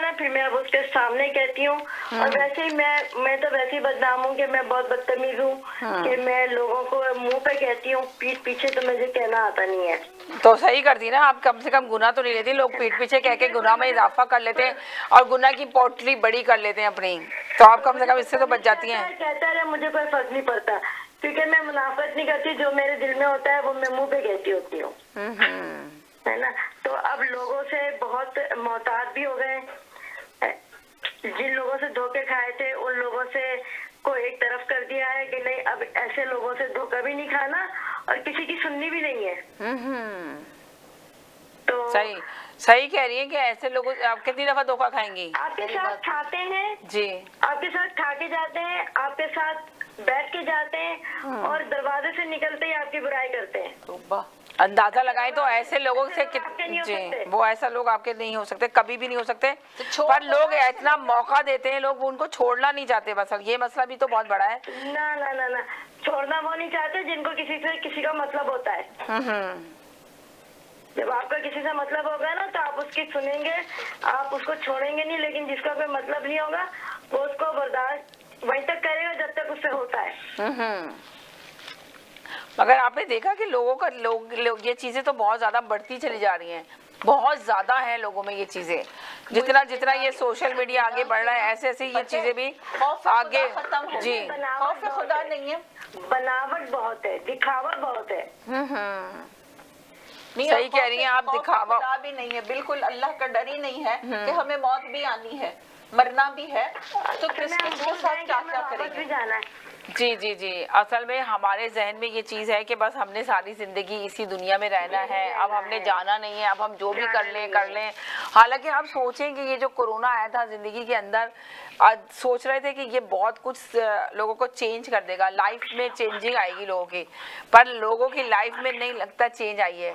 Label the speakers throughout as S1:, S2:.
S1: है ना, फिर मैं अब उसके सामने कहती हूँ। और वैसे ही मैं तो वैसे ही बदनाम हूँ कि मैं बहुत बदतमीज हूँ कि मैं लोगों को मुंह पे कहती हूँ, पीठ पीछे तो मुझे कहना आता नहीं है।
S2: तो सही करती ना आप, कम से कम गुनाह तो नहीं लेती। लोग पीठ पीछे कह के गुनाह में इजाफा कर लेते हैं और गुनाह की पोटली बड़ी कर लेते हैं अपनी, तो आप कम से कम इससे तो बच जाती हैं।
S1: कहता है मुझे कोई फर्क नहीं पड़ता, क्योंकि मैं मुनाफत नहीं करती, जो मेरे दिल में होता है वो मैं मुंह पे कहती होती हूँ, है ना। तो अब लोगों से बहुत मोहतात भी हो गए। जिन लोगों से धोखे खाए थे उन लोगों से को एक तरफ कर दिया है कि नहीं, अब ऐसे लोगों से धोखा भी नहीं खाना और किसी की सुननी भी नहीं है। तो
S2: सही कह रही है कि ऐसे लोगों आप कितनी दफा धोखा खाएंगी।
S1: आपके साथ खाते हैं
S2: जी,
S1: आपके साथ खा के जाते हैं, आपके साथ बैठ के जाते हैं और दरवाजे से निकलते ही आपकी बुराई करते हैं।
S2: अंदाजा लगाएं तो ऐसे लोगों से जी, वो ऐसा लोग आपके नहीं हो सकते, कभी भी नहीं हो सकते। पर लोग इतना मौका देते हैं, लोग उनको छोड़ना नहीं चाहते। बस ये मसला भी तो बहुत बड़ा है।
S1: ना ना ना ना, छोड़ना वो नहीं चाहते जिनको किसी का मतलब होता है। जब आपका किसी से मतलब होगा ना तो आप उसकी सुनेंगे, आप उसको छोड़ेंगे नहीं, लेकिन जिसका कोई मतलब नहीं होगा वो उसको बर्दाश्त वहीं तक करेगा जब तक उससे होता है।
S2: मगर आपने देखा कि लोग ये चीजें तो बहुत ज्यादा बढ़ती चली जा रही हैं, बहुत ज्यादा है लोगों में ये चीजें। जितना जितना ये सोशल मीडिया आगे बढ़ रहा है, ऐसे ऐसे ये चीजें भी आगे। जी,
S1: खौफ खुदा नहीं है, बनावट बहुत है, दिखावा बहुत है।
S2: सही कह रही हैं आप, दिखावा
S3: भी नहीं है बिल्कुल, अल्लाह का डर ही नहीं है कि हमें मौत भी आनी है, मरना भी है, तो क्रिसमस के साथ क्या क्या करेंगे।
S2: जी जी जी, असल में हमारे जहन में ये चीज़ है कि बस हमने सारी ज़िंदगी इसी दुनिया में रहना है, अब हमने जाना नहीं है, अब हम जो भी कर लें। हालांकि आप सोचें कि ये जो कोरोना आया था ज़िंदगी के अंदर, आज सोच रहे थे कि ये बहुत कुछ लोगों को चेंज कर देगा, लाइफ में चेंजिंग आएगी लोगों की, पर लोगों की लाइफ में नहीं लगता चेंज आई है।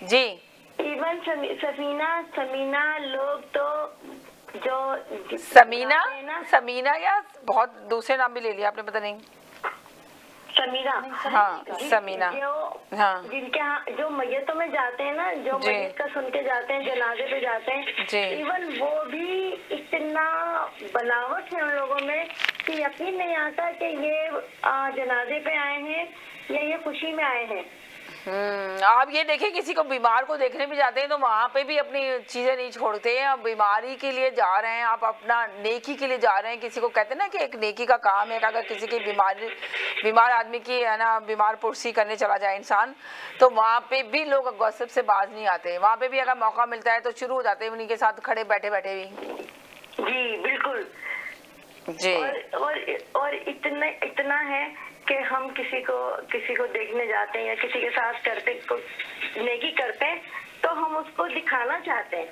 S2: जी,
S1: इवन समीना लोग तो जो
S2: समीना या बहुत दूसरे नाम भी ले लिया आपने, पता नहीं।
S1: समीरा,
S2: हाँ समीना, हाँ
S1: जिनके यहाँ जो मैयतों में जाते हैं ना, जो मैयत का सुन के जाते हैं, जनाजे पे जाते हैं, इवन वो भी इतना बनावट है उन लोगों में कि यकीन नहीं आता कि ये जनाजे पे आए हैं या ये खुशी में आए हैं।
S2: आप ये देखें, किसी को बीमार को देखने भी जाते हैं तो वहाँ पे भी अपनी चीजें नहीं छोड़ते हैं। आप बीमारी के लिए जा रहे हैं, आप अपना नेकी के लिए जा रहे हैं। किसी को कहते हैं ना कि एक नेकी का काम है कि अगर किसी की बीमार आदमी की है ना, बीमार पुरसी करने चला जाए इंसान, तो वहाँ पे भी लोग गॉसिप से बाज नहीं आते। वहाँ पे भी अगर मौका मिलता है तो शुरू हो जाते हैं उन्हीं के साथ खड़े बैठे बैठे भी।
S1: जी बिल्कुल
S2: जी,
S1: और इतना है कि हम किसी को देखने जाते हैं या किसी के साथ नेकी करते हैं तो हम उसको दिखाना चाहते हैं।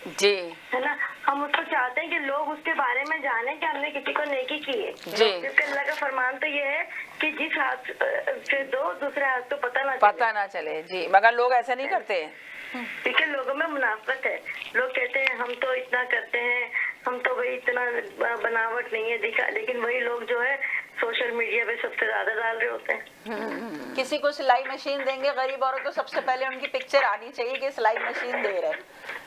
S2: जी,
S1: है ना, हम उसको चाहते हैं कि लोग उसके बारे में जाने कि हमने किसी को नेकी की है। क्योंकि अल्लाह का फरमान तो ये है कि जिस हाथ से दो दूसरे हाथ तो पता ना चले।
S2: जी, मगर लोग ऐसा नहीं करते हैं,
S1: क्योंकि लोगों में मुनाफत है। लोग कहते हैं हम तो इतना करते हैं, हम तो भाई इतना बनावट नहीं है दिखा, लेकिन वही लोग जो है सोशल मीडिया पे सबसे ज्यादा डाल रहे होते हैं।
S3: किसी को सिलाई मशीन देंगे गरीब औरत, तो सबसे पहले उनकी पिक्चर आनी चाहिए कि सिलाई मशीन दे रहे हैं।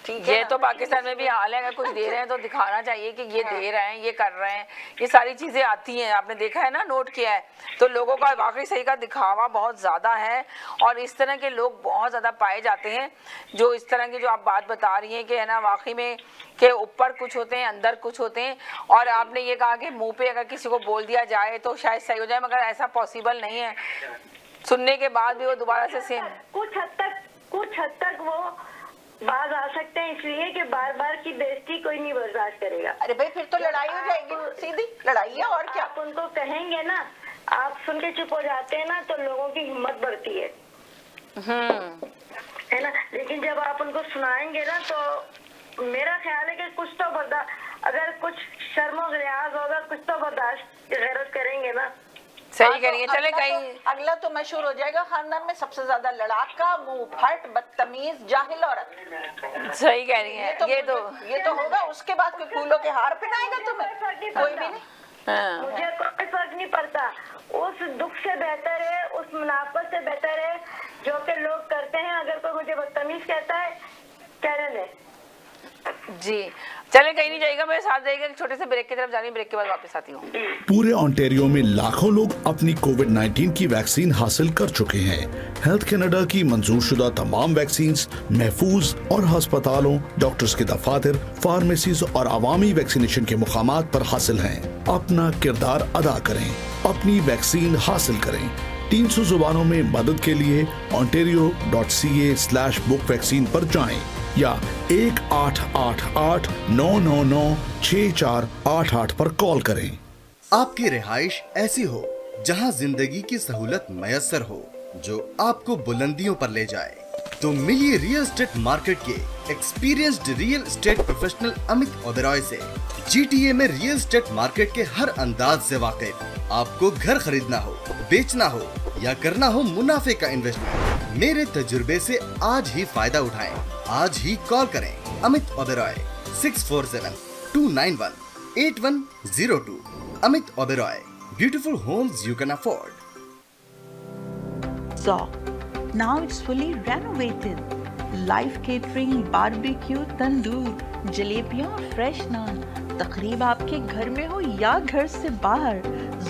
S3: ठीक है,
S2: ये तो पाकिस्तान में भी हाल है, अगर कुछ दे रहे हैं तो दिखाना चाहिए कि ये दे रहे हैं, ये कर रहे हैं। ये सारी चीजें आती हैं, आपने देखा है ना, नोट किया है। तो लोगों का वाकई सही का दिखावा बहुत ज्यादा है और इस तरह के लोग बहुत ज्यादा पाए जाते हैं, जो इस तरह की जो आप बात बता रही हैं कि है ना, वाकई में के ऊपर कुछ होते हैं, अंदर कुछ होते हैं। और आपने ये कहा कि मुंह पे अगर किसी को बोल दिया जाए तो शायद सही हो जाए, मगर ऐसा पॉसिबल नहीं है। सुनने के बाद भी वो दोबारा से सेम
S1: कुछ हद तक वो बाज आ सकते हैं, इसलिए कि बार बार की बेइज्जती कोई नहीं बर्दाश्त करेगा।
S3: अरे भाई फिर तो लड़ाई हो जाएगी, सीधी लड़ाई है और क्या।
S1: आप उनको कहेंगे ना, आप सुन के चुप हो जाते हैं ना, तो लोगों की हिम्मत बढ़ती है है ना। लेकिन जब आप उनको सुनाएंगे ना, तो मेरा ख्याल है कि कुछ तो अगर कुछ शर्म और लिहाज होगा, कुछ तो बर्दाश्त गैरत करेंगे ना।
S2: सही करिए, चले कहीं
S3: अगला तो मशहूर हो जाएगा खानदान में सबसे ज्यादा लड़ाका, मुंह फट, बदतमीज, जाहिल औरत।
S2: सही कह रही है,
S3: ये तो होगा। उसके बाद कोई फूलों के हार पहनाएगा तुम्हें? कोई भी नहीं।
S1: मुझे कोई फर्क नहीं पड़ता। उस दुख से बेहतर है, उस मुनाफत से बेहतर है जो कि लोग करते हैं। अगर कोई मुझे बदतमीज कहता है, कहने दे,
S2: जी चले, कहीं नहीं जाएगा, मेरे साथ रहेगा। छोटे से ब्रेक की तरफ जानी, ब्रेक के बाद वापस आती हूँ।
S4: पूरे ओंटारियो में लाखों लोग अपनी कोविड-19 की वैक्सीन हासिल कर चुके हैं। हेल्थ कनाडा की मंजूरशुदा तमाम वैक्सीन महफूज और अस्पतालों, डॉक्टर्स के दफातर, फार्मेसीज और अवामी वैक्सीनेशन के मुकामात पर हासिल हैं। अपना किरदार अदा करें, अपनी वैक्सीन हासिल करें। 300 जुबानों में मदद के लिए ontario.ca/book वैक्सीन पर जाएं या 1888-999-6488 पर कॉल करें।
S5: आपकी रिहाइश ऐसी हो जहां जिंदगी की सहूलत मयसर हो, जो आपको बुलंदियों पर ले जाए, तो मिलिए रियल एस्टेट मार्केट के experienced real estate professional Amit Oberoi से। GTA में रियल एस्टेट मार्केट के हर अंदाज से वाकिफ। आपको घर खरीदना हो, बेचना हो या करना हो मुनाफे का इन्वेस्टमेंट, मेरे तजुर्बे से आज ही फायदा उठाएं। आज ही कॉल करें Amit Oberoi 647-291-8102। Amit Oberoi, beautiful homes you can afford.
S6: Zoc. Now it's fully renovated. Live catering, barbecue, tandoor, जलेबियाँ और फ्रेश नान। तकरीब आपके घर में हो या घर से बाहर,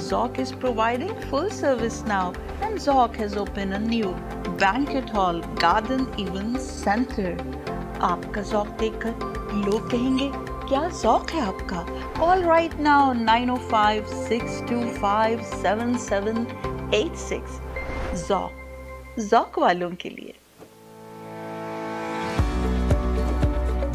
S6: Zoc is providing full service now, and Zoc has opened a new banquet hall, garden event center. आपका Zoc देखकर लोग कहेंगे क्या Zoc है आपका? Call right now 905-625-7786. Zoc वालों के लिए।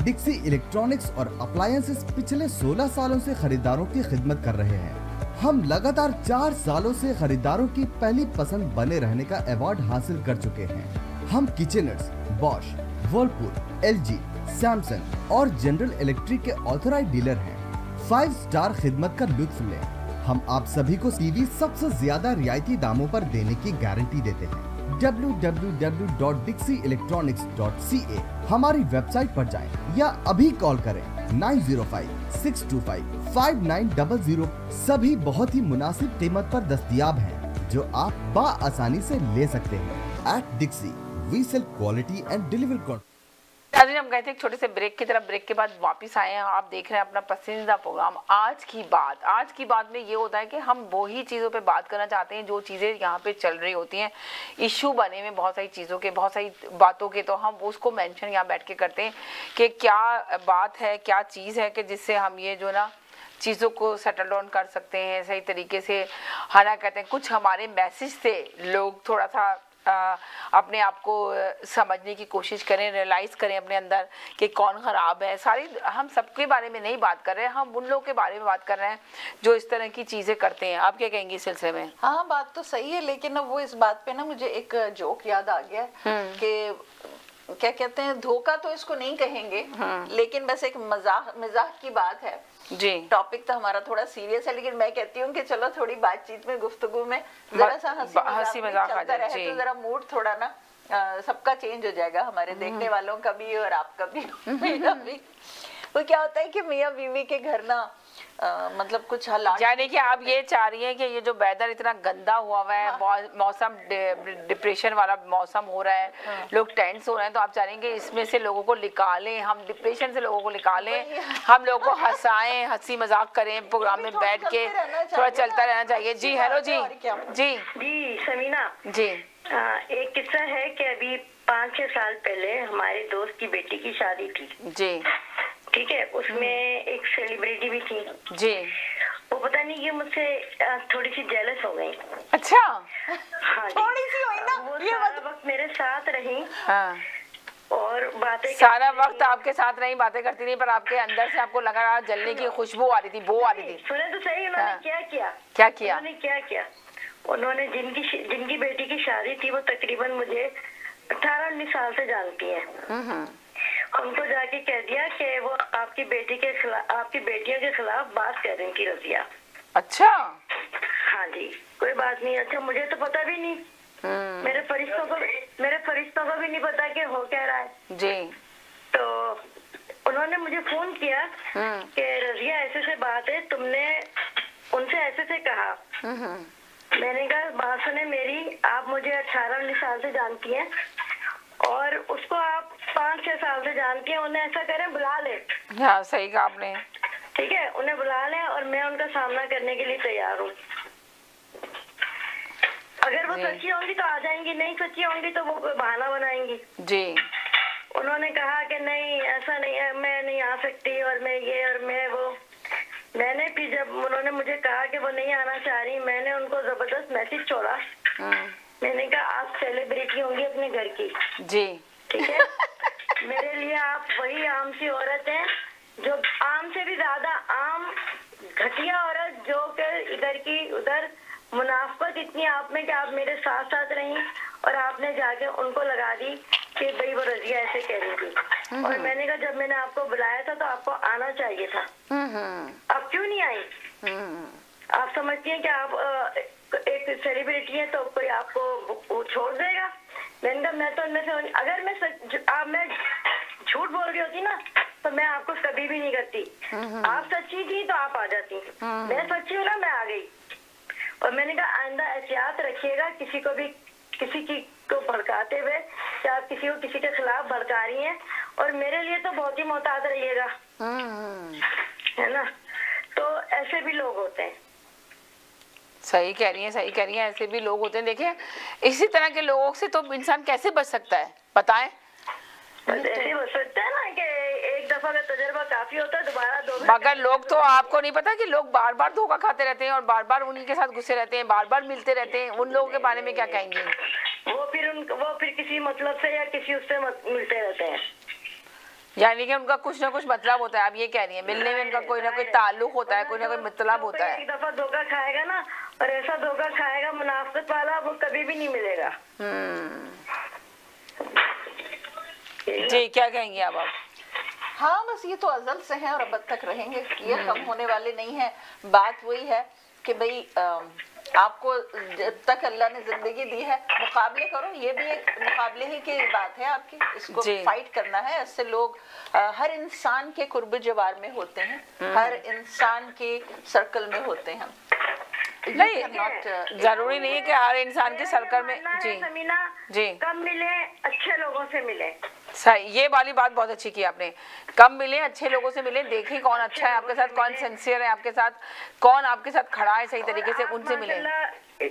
S5: डिक्सी इलेक्ट्रॉनिक्स और अप्लायंसेस पिछले 16 सालों से खरीदारों की खिदमत कर रहे हैं। हम लगातार 4 सालों से खरीदारों की पहली पसंद बने रहने का अवार्ड हासिल कर चुके हैं। हम किचनर्स, बॉश, वर्लपूल, LG, सैमसंग और जनरल इलेक्ट्रिक के ऑथराइज्ड डीलर हैं। 5 स्टार खिदमत का लुत्फ लें। हम आप सभी को टीवी सबसे ज्यादा रियायती दामों पर देने की गारंटी देते हैं। www.dixieelectronics.ca हमारी वेबसाइट पर जाएं या अभी कॉल करें 905-625-5900। सभी बहुत ही मुनासिब कीमत पर दस्तयाब हैं, जो आप बाआसानी से ले सकते हैं। At Dixie, we sell quality and deliver quantity।
S2: हम गए थे एक छोटे से ब्रेक की तरफ, ब्रेक के बाद वापस आए हैं। आप देख रहे हैं अपना पसंदीदा प्रोग्राम आज की बात में ये होता है कि हम वही चीज़ों पे बात करना चाहते हैं जो चीज़ें यहाँ पे चल रही होती हैं, इशू बने में बहुत सारी चीज़ों के, बहुत सारी बातों के, तो हम उसको मेंशन यहाँ बैठ के करते हैं कि क्या बात है, क्या चीज़ है कि जिससे हम ये जो ना चीज़ों को सेटल डाउन कर सकते हैं सही तरीके से। है ना, कहते हैं कुछ हमारे मैसेज से लोग थोड़ा सा अपने आप को समझने की कोशिश करें, रियलाइज़ करें अपने अंदर कि कौन ख़राब है। सारी हम सबके बारे में नहीं बात कर रहे हैं, हम उन लोगों के बारे में बात कर रहे हैं जो इस तरह की चीज़ें करते हैं। आप क्या कहेंगी इस सिलसिले में?
S3: हाँ, बात तो सही है, लेकिन अब वो इस बात पे ना मुझे एक जोक याद आ गया कि क्या कहते हैं, धोखा तो इसको नहीं कहेंगे, लेकिन बस एक मजाक की बात है जी। टॉपिक तो हमारा थोड़ा सीरियस है, लेकिन मैं कहती हूँ कि चलो थोड़ी बातचीत में, गुफ्तगू में जरा सा हंसी मजाक चलता रहे तो जरा मूड थोड़ा ना सबका चेंज हो जाएगा, हमारे देखने वालों का भी और आपका भी, मेरा भी। वो क्या होता है कि मियाँ बीवी के घर ना मतलब कुछ हालात,
S2: यानी कि आप ये चाह रही हैं कि ये जो वेदर इतना गंदा हुआ है, मौसम डिप्रेशन वाला मौसम हो रहा है, लोग टेंस हो रहे हैं, तो आप चाह रही हैं कि इसमें से लोगों को निकालें, हम डिप्रेशन से लोगों को निकालें, हम लोगों को हंसाएं, हंसी मजाक करें, प्रोग्राम में बैठ के थोड़ा चलता रहना चाहिए। जी हेलो जी जी
S1: जी समीना
S2: जी,
S1: एक किस्सा है कि अभी 5-6 साल पहले हमारे दोस्त की बेटी की शादी थी जी, ठीक है, उसमें एक सेलिब्रिटी भी थी जी। वो पता नहीं ये मुझसे थोड़ी सी जेलस हो गई।
S2: अच्छा,
S1: हाँ
S3: थोड़ी सी हुई ना,
S1: वो सारा वक्त मेरे साथ रही और बातें,
S2: सारा वक्त आपके साथ रही, बातें करती रही, पर आपके अंदर से आपको लगा रहा जलने की खुशबू आ रही थी, बो आ रही थी।
S1: सुने तो सही, उन्होंने क्या किया, उन्होंने क्या किया, उन्होंने जिनकी बेटी की शादी थी वो तकरीबन मुझे 18-19 साल से जानती है, उनको जाके कह दिया कि वो आपकी बेटी के खिलाफ, आपकी बेटियों के खिलाफ बात कर रही थी रजिया। अच्छा, हाँ जी, कोई बात नहीं। अच्छा, मुझे तो पता भी नहीं, मेरे फरिश्तों को भी नहीं पता कि हो क्या रहा है जी। तो उन्होंने मुझे फोन किया कि रजिया ऐसे बात है, तुमने उनसे ऐसे कहा। मैंने कहा बात सुने मेरी, आप मुझे 18-19 साल से जानती हैं और उसको आप 5-6 साल से जानती हैं, उन्हें ऐसा करें बुला ले।
S2: हाँ सही कहा आपने।
S1: ठीक है, उन्हें बुला लें और मैं उनका सामना करने के लिए तैयार हूँ। अगर वो सच्ची होंगी तो आ जाएंगी, नहीं सच्ची होंगी तो वो बहाना बनाएंगी।
S2: जी।
S1: उन्होंने कहा कि नहीं ऐसा नहीं है, मैं नहीं आ सकती और मैं ये और मैं वो। मैंने फिर जब उन्होंने मुझे कहा कि वो नहीं आना चाह रही, मैंने उनको जबरदस्त मैसेज छोड़ा। मैंने कहा आप सेलिब्रिटी होंगी अपने घर की।
S2: जी।
S1: ठीक है। मेरे लिए आप वही आम सी औरत हैं, जो आम से भी ज्यादा आम घटिया औरत, जो कि इधर की उधर मुनाफत इतनी आप में कि आप मेरे साथ साथ रही और आपने जाके उनको लगा दी कि भाई वो रजिया ऐसे कह रही थी। और मैंने कहा जब मैंने आपको बुलाया था तो आपको आना चाहिए था, आप क्यों नहीं आई? आप समझती हैं कि आप एक सेलिब्रिटी है तो कोई आपको छोड़ देगा? मैंने कहा मैं तो उनमें से, अगर मैं झूठ बोल रही होती ना तो मैं आपको कभी भी नहीं करती। आप सच्ची थी तो आप आ जाती, मैं सच्ची हूँ ना, मैं आ गई। और मैंने कहा आइंदा एहतियात रखिएगा, किसी को भी किसी की को भड़काते हुए, या आप किसी को किसी के खिलाफ भड़का रही हैं, और मेरे लिए तो बहुत ही मोहतात रहिएगा, है ना। तो ऐसे भी लोग होते हैं।
S2: सही कह रही हैं, सही कह रही हैं, ऐसे भी लोग होते हैं। देखिए इसी तरह के लोगों से तो इंसान कैसे बच सकता है बताएं?
S1: ऐसे हो सकता है ना कि एक दफा का तजुर्बा काफी होता है, दोबारा दो।
S2: मगर लोग तो, आपको नहीं पता कि लोग बार बार धोखा खाते रहते हैं और बार बार उन्हीं के साथ घुसे रहते हैं, बार बार मिलते रहते हैं। उन लोगों के बारे में क्या कहेंगे?
S1: वो फिर किसी मतलब से या किसी उससे मिलते रहते हैं,
S2: यानी कि उनका कुछ ना कुछ मतलब होता है। आप ये कह रही हैं मिलने में उनका कोई ना कोई ताल्लुक होता है, कोई ना कोई मतलब होता है।
S1: एक दफा धोखा खाएगा ना, और ऐसा धोखा खाएगा मुनाफिक वाला, वो कभी भी नहीं मिलेगा।
S2: जी क्या कहेंगे आप?
S3: हाँ बस ये तो अजल से हैं और अब तक रहेंगे, ये कम होने वाले नहीं है। बात वही है कि भाई आपको जब तक अल्लाह ने जिंदगी दी है मुकाबले करो, ये भी एक मुकाबले ही की बात है आपकी, इसको फाइट करना है। ऐसे लोग हर इंसान के कुर्ब जवार में होते हैं, हर इंसान के सर्कल में होते हैं।
S2: नहीं जरूरी नहीं है कि हर इंसान के सर्कल में। जी जी,
S1: कम मिले अच्छे लोगों से मिले।
S2: सही, ये वाली बात बहुत अच्छी की आपने। कम मिले अच्छे लोगों से मिले, देखिए कौन अच्छा है आपके साथ, कौन सिंसियर है आपके साथ, कौन आपके साथ खड़ा है सही तरीके से, उनसे मिले।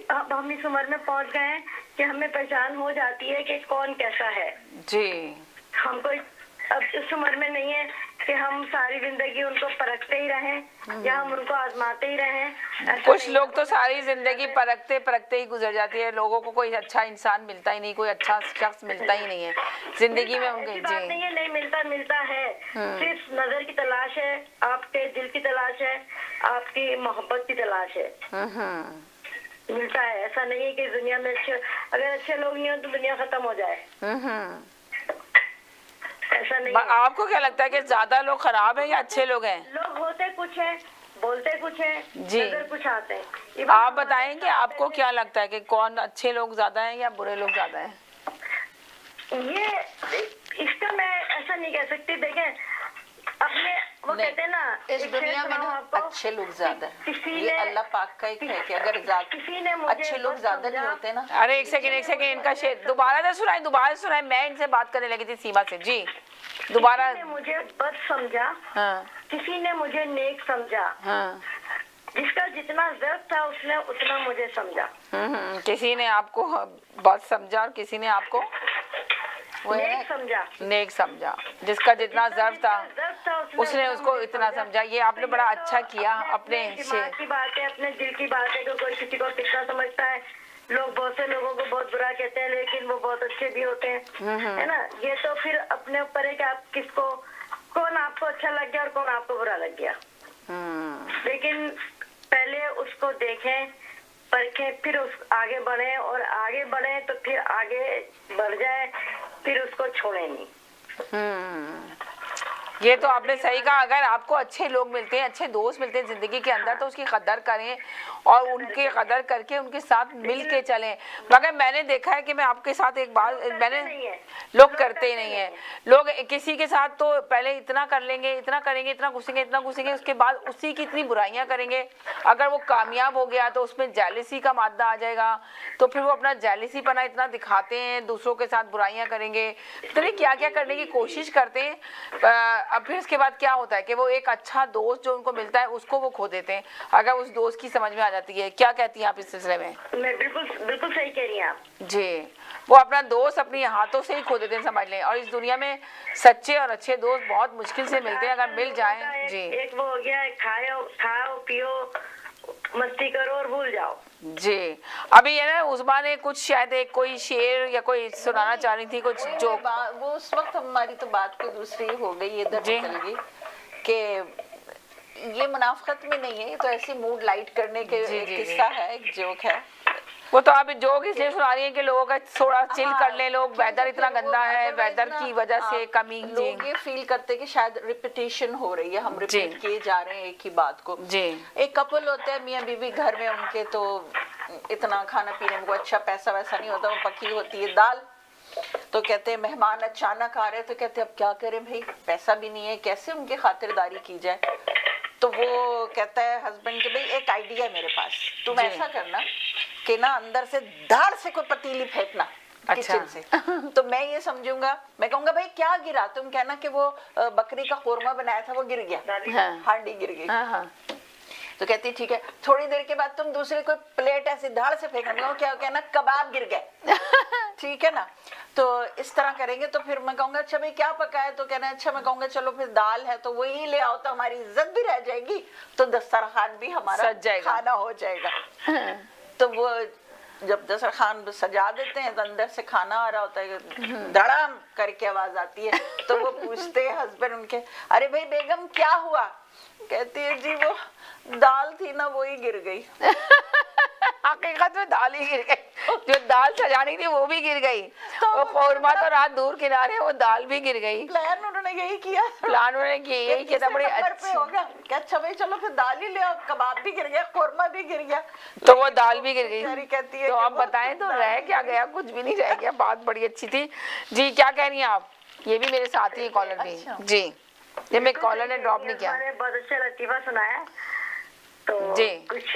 S1: अब हम इस उम्र में पहुंच गए हैं कि हमें पहचान हो जाती है कि कौन कैसा है।
S2: जी,
S1: हमको अब इस उम्र में नहीं है कि हम सारी जिंदगी उनको परखते ही रहें या हम उनको आजमाते ही रहें।
S2: कुछ लोग तो सारी जिंदगी परखते परखते ही गुजर जाती है, लोगों को कोई अच्छा इंसान मिलता ही नहीं, कोई अच्छा शख्स मिलता ही नहीं है जिंदगी में उनके।
S1: बात नहीं है, नहीं मिलता है, सिर्फ नजर की तलाश है, आपके दिल की तलाश है, आपकी मोहब्बत की तलाश है। मिलता है, ऐसा नहीं है कि दुनिया में अगर अच्छे लोग नहीं हो तो दुनिया खत्म हो जाए, ऐसा नहीं।
S2: आपको क्या लगता है कि ज्यादा लोग खराब हैं या अच्छे लोग हैं?
S1: लोग होते कुछ हैं, बोलते कुछ हैं,
S2: जी
S1: कुछ आते हैं।
S2: आप बताएंगे आपको क्या लगता है कि कौन अच्छे लोग ज्यादा हैं या बुरे लोग ज्यादा हैं?
S1: ये इसका मैं ऐसा नहीं कह सकती। देखें अपने वो कहते हैं ना,
S3: इस दुनिया में ना अच्छे लोग ज्यादा हैं, ये अल्लाह पाक का एक है कि अगर अच्छे लोग ज्यादा नहीं होते ना।
S2: अरे एक सेकंड इनका शेर दोबारा सुनाए, मैं इनसे बात करने लगी थी सीमा से। जी दोबारा।
S1: किसी ने मुझे बद समझा, किसी ने मुझे नेक समझा, जिसका जितना ज़र्फ था उसने उतना मुझे समझा।
S2: किसी ने आपको बद समझा और किसी ने आपको नेक समझा, जिसका जितना ज़र्फ था उसने उसको इतना समझा। ये आपने बड़ा अच्छा किया अपने
S1: दिमाग की बात है, अपने दिल की बात है कि कोई किसी को कितना समझता है। लोग बहुत से लोगों को बहुत बुरा कहते हैं लेकिन वो बहुत अच्छे भी होते हैं, है ना। ये तो फिर अपने ऊपर है कि आप किसको, कौन आपको अच्छा लग गया और कौन आपको बुरा लग गया। लेकिन पहले उसको देखें, परखें, फिर उस आगे बढ़े, और आगे बढ़े तो फिर आगे बढ़ जाए, फिर उसको छोड़े नहीं।
S2: ये तो आपने सही कहा, अगर आपको अच्छे लोग मिलते हैं, अच्छे दोस्त मिलते हैं जिंदगी के अंदर, तो उसकी कदर करें और उनकी कदर करके उनके साथ मिल के चलें। मगर मैंने देखा है कि मैं आपके साथ एक बात, मैंने लोग करते ही नहीं है, लोग किसी के साथ तो पहले इतना कर लेंगे, इतना करेंगे, इतना घुसेंगे, उसके बाद उसी की इतनी बुराइयां करेंगे। अगर वो कामयाब हो गया तो उसमें जेलसी का मादा आ जाएगा, तो फिर वो अपना जेलसी पना इतना दिखाते हैं, दूसरों के साथ बुराइयां करेंगे, तो क्या क्या करने की कोशिश करते हैं। अब फिर इसके बाद क्या होता है कि वो एक अच्छा दोस्त जो उनको मिलता है उसको वो खो देते हैं, अगर उस दोस्त की समझ में आ जाती है। क्या कहती हैं आप इस सिलसिले में?
S1: मैं बिल्कुल सही कह रही हैं आप
S2: जी। वो अपना दोस्त अपने हाथों से ही खो देते हैं, समझ लें। और इस दुनिया में सच्चे और अच्छे दोस्त बहुत मुश्किल से मिलते हैं, अगर मिल जाएं। जी,
S1: एक वो हो गया, खाओ पियो मस्ती करो और भूल जाओ।
S2: जी। अभी ये ना उस्मा ने कुछ शायद एक कोई शेर या कोई सुनाना चाह रही थी कुछ जो
S3: वो उस वक्त हमारी तो बात कोई दूसरी हो गई, इधर निकल गई कि ये मुनाफकत में नहीं है, ये तो ऐसे मूड लाइट करने के किस्सा है, एक जोक है।
S2: वो तो आप जोक इसलिए सुना रही है कि लोगों का थोड़ा चिल कर ले लोग, वेदर इतना गंदा है, वेदर की वजह से कमी।
S3: लोग ये फील करते कि शायद रिपीटेशन हो रही है, हम रिपीट किए जा रहे हैं एक ही बात को। जी। एक कपल होते हैं मियाँ बीवी घर में, उनके तो इतना खाना पीने में अच्छा पैसा वैसा नहीं होता, वो पकी होती है दाल, तो कहते हैं मेहमान अचानक आ रहे हैं, तो कहते हैं अब क्या करें भाई, पैसा भी नहीं है, कैसे उनकी खातिरदारी की जाए। तो वो कहता है हस्बैंड के, भाई एक आइडिया है मेरे पास, तुम ऐसा करना कि ना अंदर से धाड़ से कोई पतीली फेंकना किचन से, तो मैं ये समझूंगा, मैं कहूंगा भाई क्या गिरा, तुम कहना कि वो बकरी का कोरमा बनाया था वो गिर गया, हांडी गिर गई। तो कहती ठीक है, थोड़ी देर के बाद तुम दूसरे कोई प्लेट ऐसे धाड़ से फेंकना, क्या कहना कबाब गिर गए। ठीक है ना, तो इस तरह करेंगे। तो फिर मैं कहूंगा अच्छा भाई क्या पका है, तो कहना अच्छा, मैं कहूंगा चलो फिर दाल है तो वही ले आओ, तो हमारी इज्जत भी रह जाएगी, तो दस्तरखान भी हमारा खाना हो जाएगा। तो वो जब दस्तरखान सजा देते हैं तो अंदर से खाना आ रहा होता है, धड़ाम करके आवाज आती है, तो वो पूछते हैं हस्बैंड उनके, अरे भाई बेगम क्या हुआ? कहती है जी वो दाल थी ना वो ही गिर गई।
S2: हकीकत में दाल ही गिर गई, जो दाल सजानी थी वो भी गिर गई, वो कौरमा तो रात दूर किनारे, वो दाल भी गिर गई।
S3: प्लान उन्होंने यही किया,
S2: यही किया था, बड़ी
S3: अच्छी होगा। अच्छा भाई चलो फिर दाल ही ले आओ, कबाब भी गिर गया, कौरमा भी गिर गया,
S2: तो वो दाल भी गिर गई।
S3: कहती है
S2: तो आप बताएं तो रह क्या गया? कुछ भी नहीं रह गया। बात बड़ी अच्छी थी जी। क्या कह रही हैं आप? ये भी मेरे साथ ही कॉलर भी जी, ये मैं कॉलर ने ड्रॉप नहीं किया।
S1: बहुत अच्छा लतीफा सुनाया, तो जी कुछ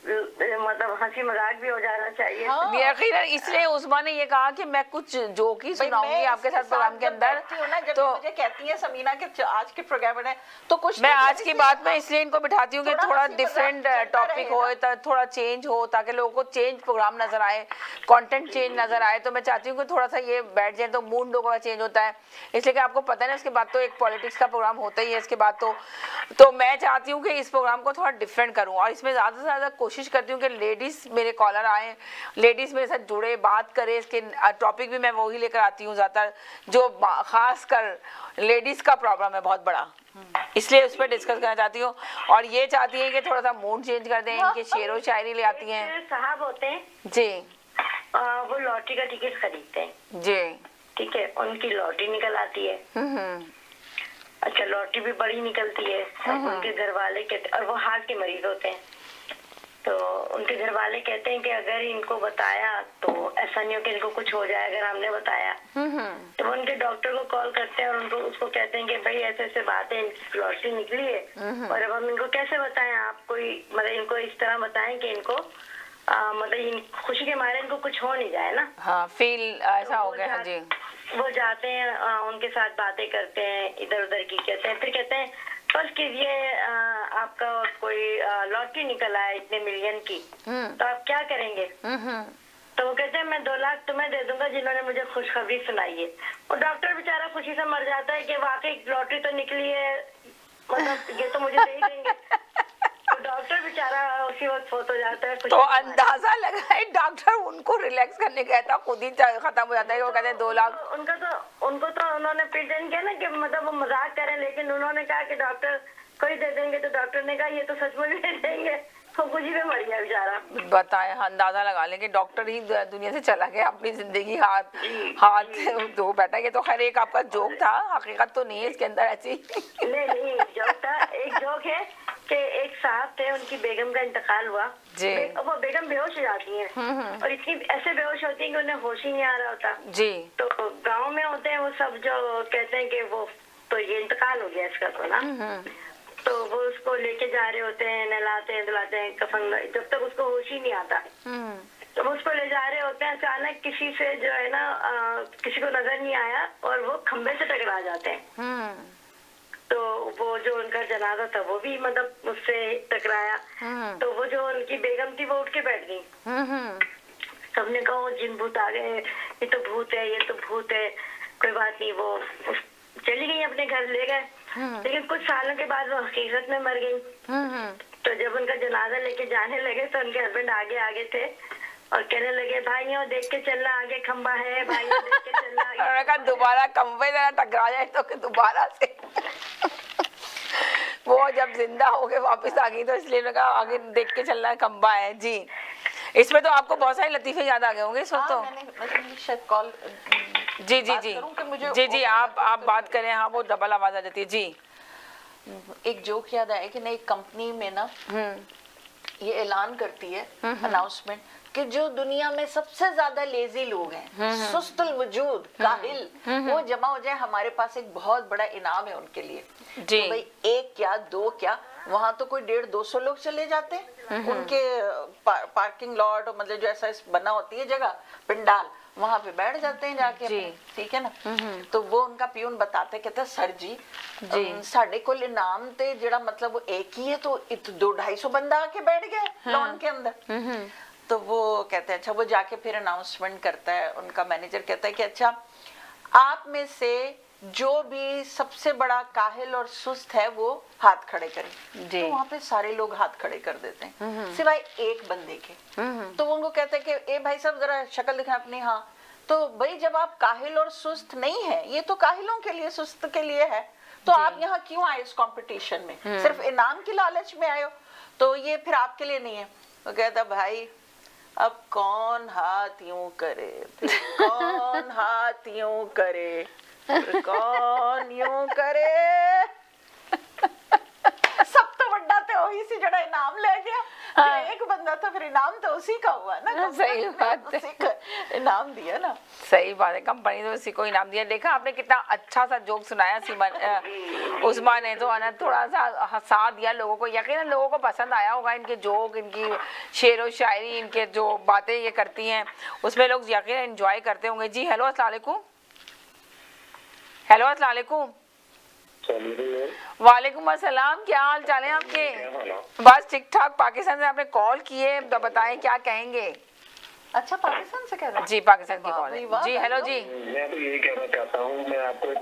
S1: मतलब हंसी मजाक भी हो जाना चाहिए।
S2: हाँ। इसलिए उस्मा ने ये कहा कि मैं कुछ जोक ही सुनाऊंगी आपके साथ प्रोग्राम के अंदर,
S3: तो मुझे कहती है समीना के आज के प्रोग्राम में तो कुछ
S2: मैं आज की बात में इसलिए इनको बिठाती हूँ कि थोड़ा डिफरेंट टॉपिक हो, थोड़ा चेंज हो, ताकि लोगों को चेंज प्रोग्राम नजर आए, कंटेंट चेंज नजर आए। तो मैं चाहती हूँ कि थोड़ा सा ये बैठ जाए, तो मूड लोगों का चेंज होता है, इसलिए कि आपको पता है ना, इसके बाद तो एक पॉलिटिक्स का प्रोग्राम होता ही है इसके बाद। तो मैं चाहती हूँ कि इस प्रोग्राम को थोड़ा डिफरेंट करूँ, और इसमें ज़्यादा से ज़्यादा कोशिश करती हूँ कि लेडीज़ मेरे कॉलर आए, लेडीज़ मेरे साथ जुड़े, बात करें। इसके टॉपिक भी मैं वही लेकर आती हूँ ज़्यादातर, जो खास कर लेडीज़ का प्रॉब्लम है बहुत बड़ा, इसलिए उस पर डिस्कस करना चाहती हूँ। और ये चाहती है कि थोड़ा सा मूड चेंज कर दें, इनके शेरो शायरी ले आती हैं।
S1: साहब होते हैं
S2: जी,
S1: वो लॉटरी का टिकट खरीदते हैं
S2: जी, ठीक
S1: है, उनकी लॉटरी निकल आती है। अच्छा, लॉटरी भी बड़ी निकलती है, उनके घर वाले कहते, और वो हार्ट के मरीज होते हैं, तो उनके घर वाले कहते हैं कि अगर इनको बताया तो ऐसा नहीं हो कि इनको कुछ हो जाए अगर हमने बताया। तो वो उनके डॉक्टर को कॉल करते हैं और उनको उसको कहते हैं कि भाई ऐसे ऐसे बात है, लॉटरी निकली है, और अब हम इनको कैसे बताएं, आप कोई मतलब इनको इस तरह बताएं कि इनको मतलब खुशी के मारे इनको कुछ हो नहीं जाए ना।
S2: हाँ, फील ऐसा हो गया। जी,
S1: वो जाते हैं, उनके साथ बातें करते हैं, इधर उधर की कहते हैं, फिर कहते हैं फर्ज कीजिए आपका कोई लॉटरी निकल आया इतने मिलियन की, तो आप क्या करेंगे? तो वो कहते हैं मैं 2 लाख तुम्हें दे दूंगा जिन्होंने मुझे खुशखबरी सुनाई है। और डॉक्टर बेचारा खुशी से मर जाता है कि वाकई लॉटरी तो निकली है, मतलब ये तो मुझे दे ही देंगे। तो डॉक्टर बेचारा उसी वक्त फोत हो जाता है।
S2: तो अंदाजा लगा है डॉक्टर उनको रिलैक्स करने गया था, खुद ही खत्म हो जाता है। वो कहते हैं 2 लाख।
S1: उनको तो उन्होंने प्रेजेंट किया ना कि मतलब वो मजाक करें, लेकिन उन्होंने कहा कि डॉक्टर कोई दे देंगे, तो डॉक्टर ने कहा ये तो सचमुच दे देंगे। खुदकुशी में मर गया बेचारा।
S2: बताए, अंदाजा लगा लें कि डॉक्टर ही दुनिया से चला गया, अपनी जिंदगी हाथ धो बैठा। ये तो खैर एक आपका जोक था, हकीकत तो नहीं है इसके अंदर ऐसी।
S1: नहीं जोक था। एक जोक है कि एक साहब थे, उनकी बेगम का इंतकाल हुआ जी। वो बेगम बेहोश हो जाती हैं और इतनी ऐसे बेहोश होती है कि उन्हें होश ही नहीं आ रहा होता जी। तो गाँव में होते हैं वो सब जो कहते हैं कि वो तो ये इंतकाल हो गया इसका तो ना, तो वो उसको लेके जा रहे होते हैं, नहलाते हैं धुलाते हैं, कफन, जब तक उसको होश ही नहीं आता तो वो उसको ले जा रहे होते हैं। अचानक किसी से जो है ना किसी को नजर नहीं आया और वो खंबे से टकरा जाते हैं। तो वो जो उनका जनाजा था वो भी मतलब उससे टकराया। तो वो जो उनकी बेगम थी वो उठ के बैठ गई। सबने कहा जिन भूत आ गए, ये तो भूत है, ये तो भूत है, कोई बात नहीं। वो चली गई अपने घर, ले गए। लेकिन कुछ सालों के बाद वो हकीकत में मर गई। तो जब उनका जनाजा लेके जाने लगे तो उनके हस्बैंड आगे आगे थे और कहने लगे भाइयों देख के चलना, आगे खंबा है, भाइयों देख के चलना।
S2: उन्होंने कहा दोबारा खंबे जरा टकरा जाए तो दोबारा से वो जब जिंदा हो गए वापस आ गई तो इसलिए उन्होंने कहा आगे देख के चलना है, खंबा है जी। इसमें तो आपको बहुत सारे लतीफे याद आ गए होंगे इस वक्त। तो
S3: मैंने शायद कॉल
S2: जी जी जी जी जी आप बात करें। हाँ वो डबल आवाज आ जाती है जी।
S3: एक जोक याद आया कि नई कंपनी में ना ये ऐलान करती है अनाउंसमेंट कि जो दुनिया में सबसे ज्यादा लेजी लोग हैं, सुस्तुल वजूद, काहिल, वो जमा हो जाए, हमारे पास एक बहुत बड़ा इनाम है उनके लिए जी। तो भाई एक क्या दो क्या, वहां तो कोई 150-200 लोग चले जाते हैं उनके पार्किंग लॉट, मतलब जो ऐसा बना होती है जगह पंडाल, वहां पे बैठ जाते हैं जाके, ठीक है ना। तो वो उनका पियून बताते, कहते सर जी साढ़े को इनाम थे जड़ा मतलब वो एक ही है तो 200-250 बंदा आके बैठ गया लॉन के अंदर। तो वो कहते हैं अच्छा, वो जाके फिर अनाउंसमेंट करता है, उनका मैनेजर कहता है कि अच्छा आप में से जो भी सबसे बड़ा काहिल और सुस्त है वो हाथ खड़े करें। तो वहाँ पे सारे लोग हाथ खड़े कर देते हैं सिवाय एक बंदे के। तो वो उनको कहते हैं कि ए भाई साहब जरा शक्ल दिखाएं अपनी। हाँ, तो भाई जब आप काहिल और सुस्त नहीं है, ये तो काहिलों के लिए, सुस्त के लिए है, तो आप यहाँ क्यों आए इस कंपटीशन में? सिर्फ इनाम की लालच में आए हो, तो ये फिर आपके लिए नहीं है। वो कहता भाई अब कौन हाथ यूं करे, फिर कौन हाथ यूं करे, फिर कौन यूं करे, सब तो बड़ा तो वही सी जड़ा इनाम ले गया। हाँ। एक बंदा तो फिर इनाम तो उसी का हुआ ना।
S2: सही बात है,
S3: उसी को इनाम दिया ना।
S2: सही बात है, कंपनी तो उसी को इनाम दिया। देखा आपने कितना अच्छा सा जोक सुनाया सीमन उस्मा ने, तो ना थोड़ा सा हंसा दिया लोगों को। यकीनन लोगों को पसंद आया होगा इनके जोक, इनकी शेर व शायरी, इनके जो बातें ये करती हैं उसमें लोग यकीनन एंजॉय करते होंगे जी। हेलो अस्सलाम वालेकुम। हेलो अस्सलाम वालेकुम। वालेकुम अस्सलाम, क्या हाल चाल है आपके? बस ठीक ठाक। पाकिस्तान से आपने कॉल किए, तो बताएं क्या कहेंगे।
S3: अच्छा, पाकिस्तान से कह रहे हैं
S2: जी, पाकिस्तान की कॉल है जी। हेलो जी।
S7: मैं तो यही कहना चाहता हूँ, मैं आपको एक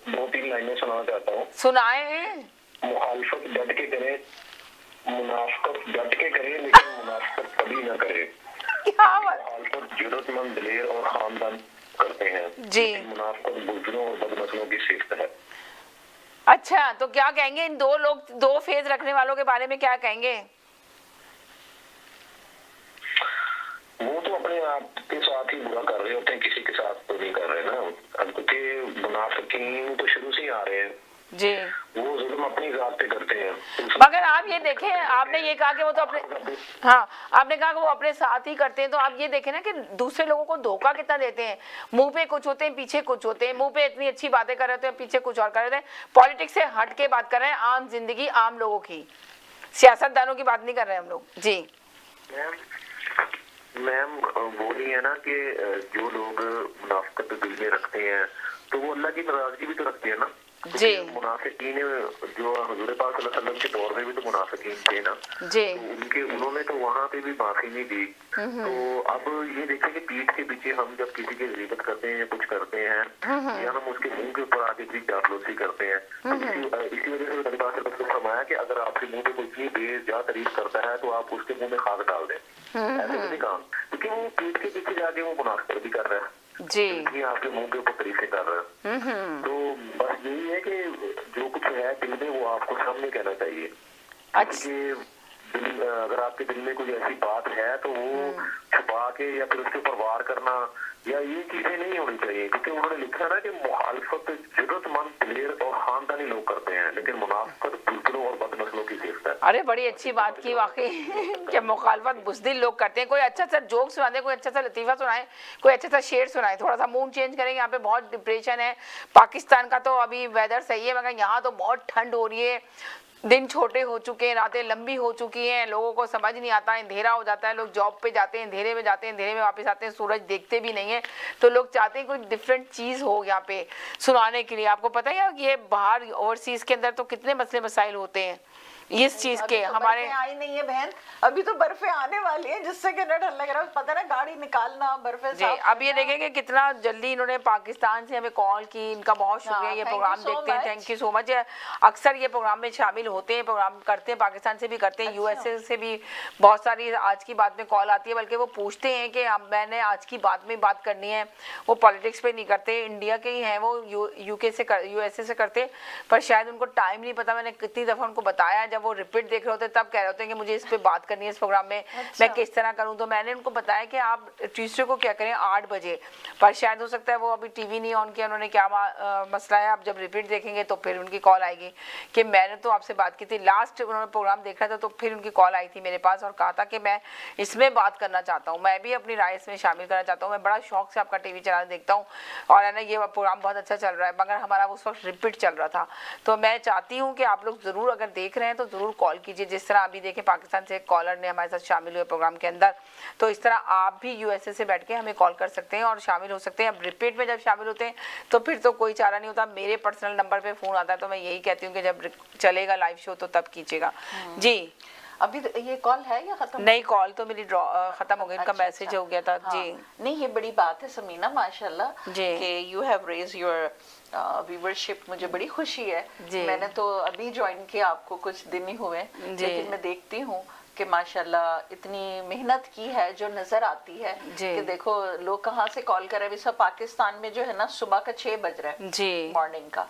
S7: 2-3 लाइनें सुनाना चाहता हूँ।
S2: सुनाए।
S7: मुखालफत डट के करे, मुनाफिकत डट के करे, लेकिन मुनाफिकत कभी ना करे। मुखालफत जरूरतमंद, दिलेर और खानदान करते हैं जी। मुनाफिकत बुजुर्गों और बदनस्लों की सिफ्त है।
S2: अच्छा, तो क्या कहेंगे इन दो फेज रखने वालों के बारे में, क्या कहेंगे?
S7: वो तो अपने आप के साथ ही बुरा कर रहे होते हैं, किसी के साथ तो नहीं कर रहे ना। अब क्योंकि मुनाफिकीन तो शुरू से ही आ रहे हैं जी, वो जुल्म अपनी जात पे करते हैं।
S2: मगर आप ये देखें, आपने ये कहा कि वो तो अपने, हाँ आपने कहा कि वो अपने साथ ही करते हैं, तो आप ये देखें ना कि दूसरे लोगों को धोखा कितना देते हैं। मुंह पे कुछ होते हैं, पीछे कुछ होते हैं। मुंह पे इतनी अच्छी बातें कर रहे होते हैं, पीछे कुछ और कर रहे हैं। पॉलिटिक्स से हट के बात कर रहे हैं, आम जिंदगी, आम लोगों की, सियासतदानों की बात नहीं कर रहे हैं हम लोग जी।
S7: मैम वो नहीं है ना कि जो लोग मुनाफिकत दिल में रखते हैं तो वो अल्लाह की नाराजगी भी तो रखते हैं ना जी। मुनाफिकीन जो हुजूर पाक सल्लल्लाहु अलैहि वसल्लम के दौर में भी तो मुनाफिकीन थे ना जी, तो उन्होंने तो वहाँ पे भी माफी नहीं दी। तो अब ये देखें कि पीठ के पीछे हम जब किसी की गिबत करते हैं या कुछ करते हैं या हम उसके मुंह के ऊपर आके भी चापलूसी करते हैं, तो इसी वजह से नबी पाक सल्लल्लाहु अलैहि वसल्लम ने फरमाया कि अगर आपके मुंह पे कोई इतनी बेजा तारीफ करता है तो आप उसके मुंह में खाक डाल दें। ऐसे नहीं काम, क्योंकि वो पीठ के पीछे जाके वो मुनाफिक भी कर रहा है जी, आपके मुंह के ऊपर तारीफें कर रहा है। तो बस यही है कि जो कुछ है दिल में वो आपको सामने कहना चाहिए। अच्छा, अगर आपके दिल में कोई ऐसी बात है तो वो छुपा के या फिर उसके ऊपर वार करना या ये चीजें नहीं होनी चाहिए, क्योंकि उन्होंने लिखा है ना कि मुखालफत जरूरतमंद दिलेर और खानदानी लोग करते हैं, लेकिन मुनाफिकत बुज़दिलों और बदनस्लों की गिरफ्त है।
S2: अरे बड़ी अच्छी बात की वाकई कि मुखालफत बुज़दिल लोग करते हैं। कोई अच्छा सा जोक सुना दे, कोई अच्छा सा लतीफ़ा सुनाए, कोई अच्छा सा शेर सुनाए, थोड़ा सा मूड चेंज करें। यहाँ पे बहुत डिप्रेशन है। पाकिस्तान का तो अभी वेदर सही है मगर यहाँ तो बहुत ठंड हो रही है, दिन छोटे हो चुके हैं, रातें लंबी हो चुकी हैं, लोगों को समझ नहीं आता, अंधेरा हो जाता है, लोग जॉब पे जाते हैं, अंधेरे में जाते हैं, अंधेरे में वापस आते हैं, सूरज देखते भी नहीं है, तो लोग चाहते हैं कोई डिफरेंट चीज़ हो यहाँ पे सुनाने के लिए। आपको पता है ये बाहर ओवरसीज के अंदर तो कितने मसले मसाइल होते हैं इस चीज के।
S3: तो
S2: हमारे
S3: आई नहीं है बहन, अभी तो बर्फे आने वाली है जिससे कि डर लग रहा है, पता ना गाड़ी निकालना बर्फे साफ।
S2: अब ये देखेंगे कितना जल्दी इन्होंने पाकिस्तान से हमें कॉल की, इनका बहुत शुक्रिया। ये प्रोग्राम देखते हैं, थैंक यू सो मच। अक्सर ये प्रोग्राम में शामिल होते हैं, प्रोग्राम करते हैं, पाकिस्तान से भी करते हैं, यूएसए से भी बहुत सारी आज की बात में कॉल आती है, बल्कि वो पूछते हैं कि मैंने आज की बात में बात करनी है। वो पॉलिटिक्स पे नहीं करते, इंडिया के ही हैं वो, यूके से यूएसए से करते, पर शायद उनको टाइम नहीं पता। मैंने कितनी दफ़ा उनको बताया, जब वो रिपीट देख रहे होते तब कह रहे होते हैं कि मुझे इस पे बात करनी है इस प्रोग्राम में, मैं किस तरह करूं। तो मैंने उनको बताया कि आप ट्यूसडे को क्या करें 8 बजे, पर शायद हो सकता है वो अभी टीवी नहीं ऑन किया, उन्होंने क्या मसला है। आप जब रिपीट देखेंगे तो फिर उनकी कॉल आएगी कि मैंने तो आपसे बात की थी, लास्ट उन्होंने प्रोग्राम देखा था तो फिर उनकी कॉल आई थी मेरे पास और कहा था कि मैं इसमें बात करना चाहता हूँ, मैं भी अपनी राय इसमें शामिल करना चाहता हूँ, मैं बड़ा शौक से आपका टीवी चैनल देखता हूँ और है ना ये प्रोग्राम बहुत अच्छा चल रहा है, मगर हमारा उस वक्त रिपीट चल रहा था। तो मैं चाहती हूँ कि आप लोग ज़रूर अगर देख रहे हैं तो ज़रूर कॉल कीजिए। जिस तरह अभी देखें पाकिस्तान से एक कॉलर ने हमारे साथ शामिल हुए प्रोग्राम के अंदर, तो इस तरह आप भी यूएसए से बैठ के हमें कॉल कर सकते हैं और शामिल हो सकते हैं। अब रिपीट में जब शामिल होते हैं तो फिर तो कोई चारा नहीं होता, मेरे पर्सनल नंबर पे फ़ोन आता है, तो मैं यही कहती हूँ कि जब चलेगा लाइव शो तो तब कीजिएगा। जी
S3: अभी ये कॉल है या खत्म?
S2: नहीं, कॉल तो मेरी खत्म हो गई, इनका मैसेज हो गया था। जी
S3: नहीं, ये बड़ी बात है समीना, माशाल्लाह कि you have raise your viewership, मुझे बड़ी खुशी है। मैंने तो अभी ज्वाइन किया, आपको कुछ दिन ही हुए, लेकिन मैं देखती हूँ कि माशाल्लाह इतनी मेहनत की है जो नजर आती है कि देखो लोग कहाँ से कॉल कर रहे हैं। सब पाकिस्तान में जो है ना सुबह का 6 बज रहा है जी मॉर्निंग का,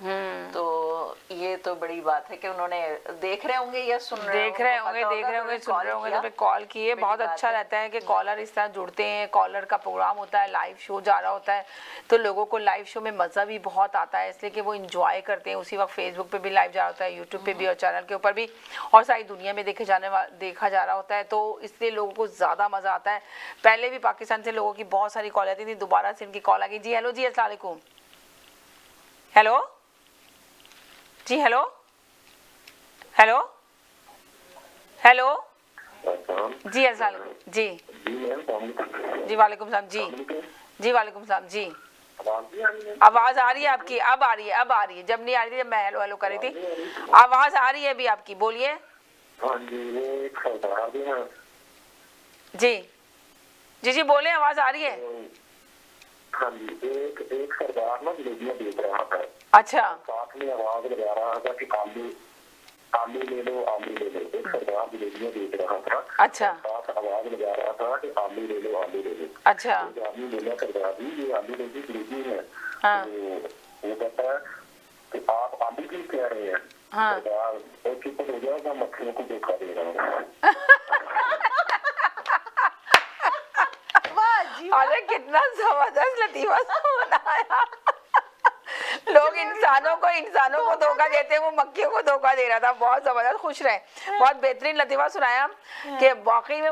S3: तो ये तो बड़ी बात है कि उन्होंने देख रहे होंगे या सुन रहे होंगे
S2: सुन रहे होंगे तो कॉल किए। बहुत अच्छा रहता है कि कॉलर इस तरह जुड़ते हैं, कॉलर का प्रोग्राम होता है, लाइव शो जा रहा होता है, तो लोगों को लाइव शो में मजा भी बहुत आता है, इसलिए कि वो इंजॉय करते हैं। उसी वक्त फेसबुक पे भी लाइव जा रहा होता है, यूट्यूब पे भी और चैनल के ऊपर भी, और सारी दुनिया में देखा जा रहा होता है, तो इसलिए लोगों को ज़्यादा मज़ा आता है। पहले भी पाकिस्तान से लोगों की बहुत सारी कॉल आती थी, दोबारा से इनकी कॉल आ गई। जी हेलो जी, अस्सलाम वालेकुम। हेलो जी, हेलो हेलो हेलो जी, अस्सलाम वालेकुम। जी जी वालेकुम सलाम। जी वालेकुम सलाम। जी आवाज़ आ रही है आपकी? अब आ रही है, अब आ रही है, जब नहीं आ रही थी जब मैं हेलो हेलो कर रही थी। आवाज़ आ रही है अभी आपकी, बोलिए। जी जी जी बोले, आवाज आ रही है।
S7: हाँ जी, एक सरदार ना जलेबियां बेच रहा था।
S2: अच्छा।
S7: साथ में आवाज लगा रहा था कि आलू ले लो, आलू ले लो। एक सरदार जलेबियां बेच रहा था।
S2: अच्छा।
S7: साथ आवाज लगा रहा था कि आलू ले लो, आलू ले लो।
S2: अच्छा।
S7: आलू ले लो सरदार जी, ये आलू ले लो जलेबी है।
S2: हाँ।
S7: वो कहता है कि आप आलू क्यों कह रहे हैं?
S2: हाँ।
S7: हो जाएगा, मक्खियों को धोखा दे रहा हूँ।
S2: अरे कितना जबरदस्त लतीफा बनाया। लोग इंसानों को धोखा देते हैं, वो मक्खियों को धोखा दे रहा था। बहुत जबरदस्त, खुश रहे, बहुत बेहतरीन लतीफा सुनाया कि वाकई में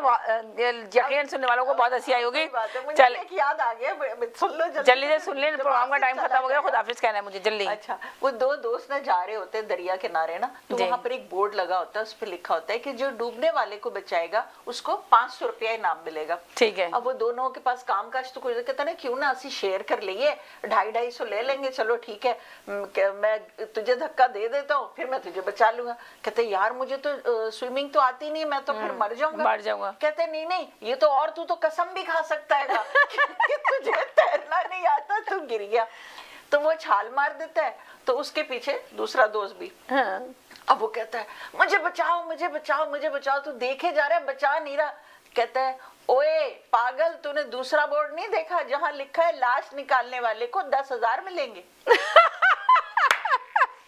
S2: यकीन सुनने वालों को बहुत हंसी आई होगी।
S3: चल याद आ गया, सुन लो
S2: जल्दी से सुन ले, प्रोग्राम का टाइम खत्म हो गया, खुदाफिज कहना है मुझे जल्दी।
S3: अच्छा, वो 2 दोस्त ना जा रहे होते हैं दरिया किनारे ना, तो वहाँ पर एक बोर्ड लगा होता है, उस पर लिखा होता है कि जो डूबने वाले को बचाएगा उसको 500 रुपया इनाम मिलेगा।
S2: ठीक है।
S3: अब वो दोनों के पास काम काज तो कोई, कहता ना क्यों ना ਅਸੀਂ शेयर कर लिए, 250-250 ले लेंगे, चलो ठीक है, मैं तुझे धक्का दे देता हूँ, फिर मैं तुझे बचा लूंगा। कहते यार मुझे तो स्विमिंग तो आती नहीं, मैं तो फिर मर जाऊंगा। कहते नहीं नहीं, ये तो, और तू तो कसम भी खा सकता है कि तुझे तैरना नहीं आता, तू गिर गया। तो वो छाल मार देता है, तो उसके पीछे दूसरा दोस्त भी। हाँ। अब वो कहता है मुझे बचाओ, मुझे बचाओ, मुझे बचाओ, तू देखे जा रहा है, बचा नहीं रहा। कहता है ओए पागल, तूने दूसरा बोर्ड नहीं देखा जहाँ लिखा है लाश निकालने वाले को 10,000 मिलेंगे?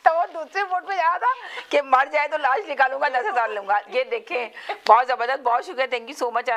S3: तो वो
S2: और दूसरे मोड पे जाना था कि मर जाए तो लाश निकालूंगा 10,000 लूंगा। ये देखें, बहुत जबरदस्त, बहुत शुक्रिया, थैंक यू सो मच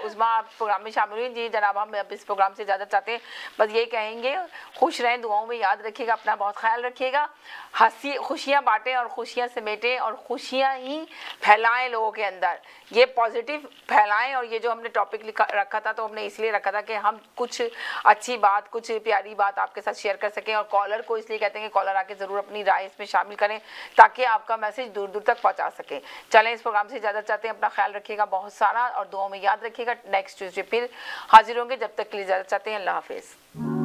S2: उस्मा, आप प्रोग्राम में शामिल हुई जी। जनाब हम इस प्रोग्राम से ज़्यादा चाहते हैं, बस ये कहेंगे खुश रहें, दुआओं में याद रखिएगा, अपना बहुत ख्याल रखिएगा, हंसी खुशियाँ बांटें और खुशियाँ समेटें और खुशियाँ ही फैलाएं लोगों के अंदर, ये पॉजिटिव फैलाएं। और ये जो हमने टॉपिक रखा था तो हमने इसलिए रखा था कि हम कुछ अच्छी बात, कुछ प्यारी बात आपके साथ शेयर कर सकें। और कॉलर को इसलिए कहते हैं कि कॉलर आके ज़रूर अपनी राय इसमें शामिल करें ताकि आपका मैसेज दूर दूर तक पहुंचा सके। चलें, इस प्रोग्राम से इजाज़त चाहते हैं, अपना ख्याल रखिएगा बहुत सारा और दुआओं में याद रखिएगा। नेक्स्ट ट्यूसडे फिर हाजिर होंगे, जब तक के लिए इजाज़त चाहते हैं, अल्लाह हाफिज़।